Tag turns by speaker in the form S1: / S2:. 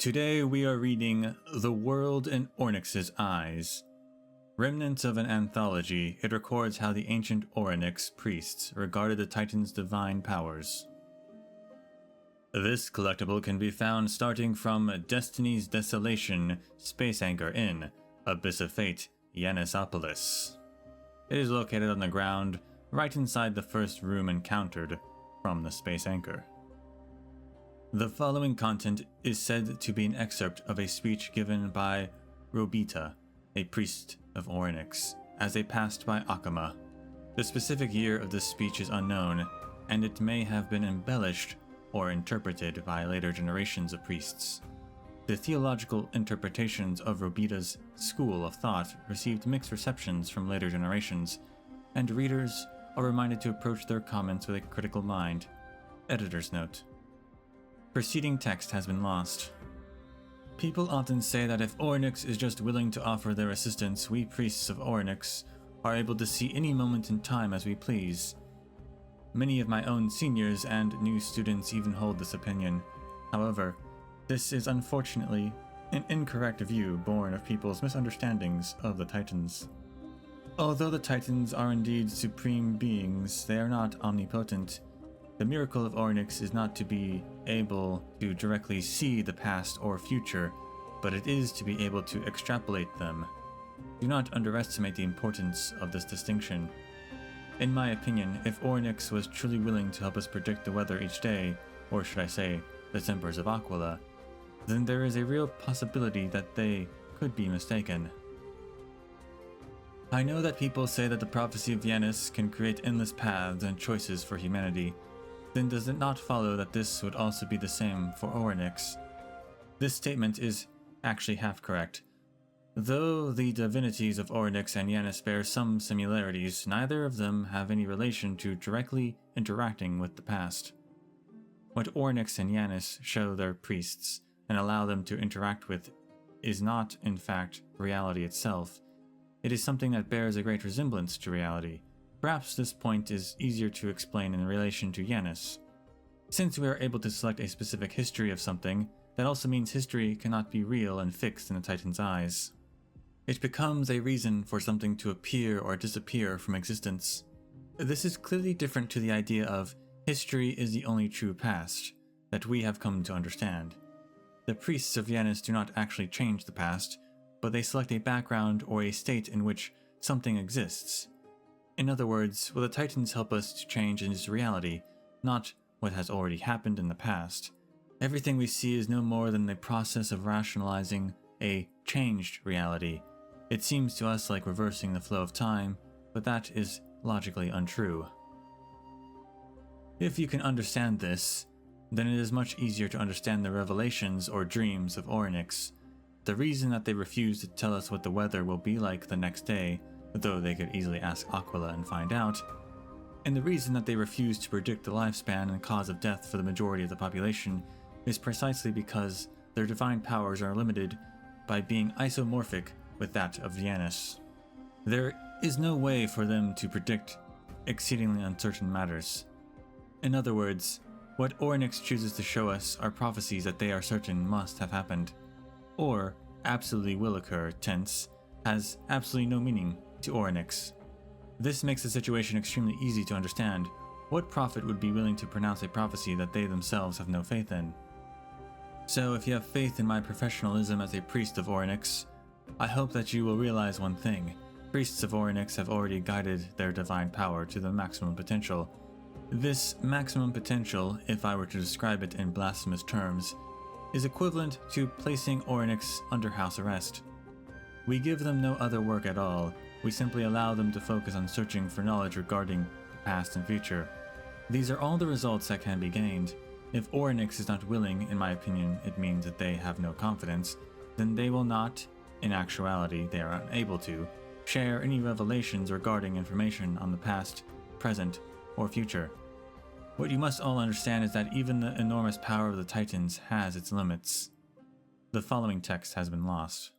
S1: Today we are reading The World in Oronyx's Eyes. Remnants of an anthology, it records how the ancient Oronyx priests regarded the Titan's divine powers. This collectible can be found starting from Destiny's Desolation Space Anchor Inn, Abyss of Fate, Yannisopolis. It is located on the ground, right inside the first room encountered from the Space Anchor. The following content is said to be an excerpt of a speech given by Robita, a priest of Oronyx, as they passed by Akama. The specific year of this speech is unknown, and it may have been embellished or interpreted by later generations of priests. The theological interpretations of Robita's school of thought received mixed receptions from later generations, and readers are reminded to approach their comments with a critical mind. Editor's note. Preceding text has been lost. People often say that if Oronyx is just willing to offer their assistance, we priests of Oronyx are able to see any moment in time as we please. Many of my own seniors and new students even hold this opinion. However, this is unfortunately an incorrect view born of people's misunderstandings of the Titans. Although the Titans are indeed supreme beings, they are not omnipotent. The miracle of Oronyx is not to be able to directly see the past or future, but it is to be able to extrapolate them. Do not underestimate the importance of this distinction. In my opinion, if Oronyx was truly willing to help us predict the weather each day, or should I say, the tempers of Aquila, then there is a real possibility that they could be mistaken. I know that people say that the prophecy of Yannis can create endless paths and choices for humanity. Then does it not follow that this would also be the same for Oronyx? This statement is actually half correct. Though the divinities of Oronyx and Yannis bear some similarities, neither of them have any relation to directly interacting with the past. What Oronyx and Yannis show their priests and allow them to interact with is not, in fact, reality itself. It is something that bears a great resemblance to reality. Perhaps this point is easier to explain in relation to Yannis. Since we are able to select a specific history of something, that also means history cannot be real and fixed in the Titan's eyes. It becomes a reason for something to appear or disappear from existence. This is clearly different to the idea of history is the only true past that we have come to understand. The priests of Yannis do not actually change the past, but they select a background or a state in which something exists. In other words, will the Titans help us to change in its reality, not what has already happened in the past. Everything we see is no more than the process of rationalizing a changed reality. It seems to us like reversing the flow of time, but that is logically untrue. If you can understand this, then it is much easier to understand the revelations or dreams of Oronyx. The reason that they refuse to tell us what the weather will be like the next day, though they could easily ask Aquila and find out, and the reason that they refuse to predict the lifespan and cause of death for the majority of the population is precisely because their divine powers are limited by being isomorphic with that of Yannis. There is no way for them to predict exceedingly uncertain matters. In other words, what Oronyx chooses to show us are prophecies that they are certain must have happened, or absolutely will occur tense, has absolutely no meaning to Oronyx. This makes the situation extremely easy to understand. What prophet would be willing to pronounce a prophecy that they themselves have no faith in? So if you have faith in my professionalism as a priest of Oronyx, I hope that you will realize one thing. Priests of Oronyx have already guided their divine power to the maximum potential. This maximum potential, if I were to describe it in blasphemous terms, is equivalent to placing Oronyx under house arrest. We give them no other work at all. We simply allow them to focus on searching for knowledge regarding the past and future. These are all the results that can be gained. If Oronyx is not willing, in my opinion, it means that they have no confidence, then they will not, in actuality they are unable to, share any revelations regarding information on the past, present, or future. What you must all understand is that even the enormous power of the Titans has its limits. The following text has been lost.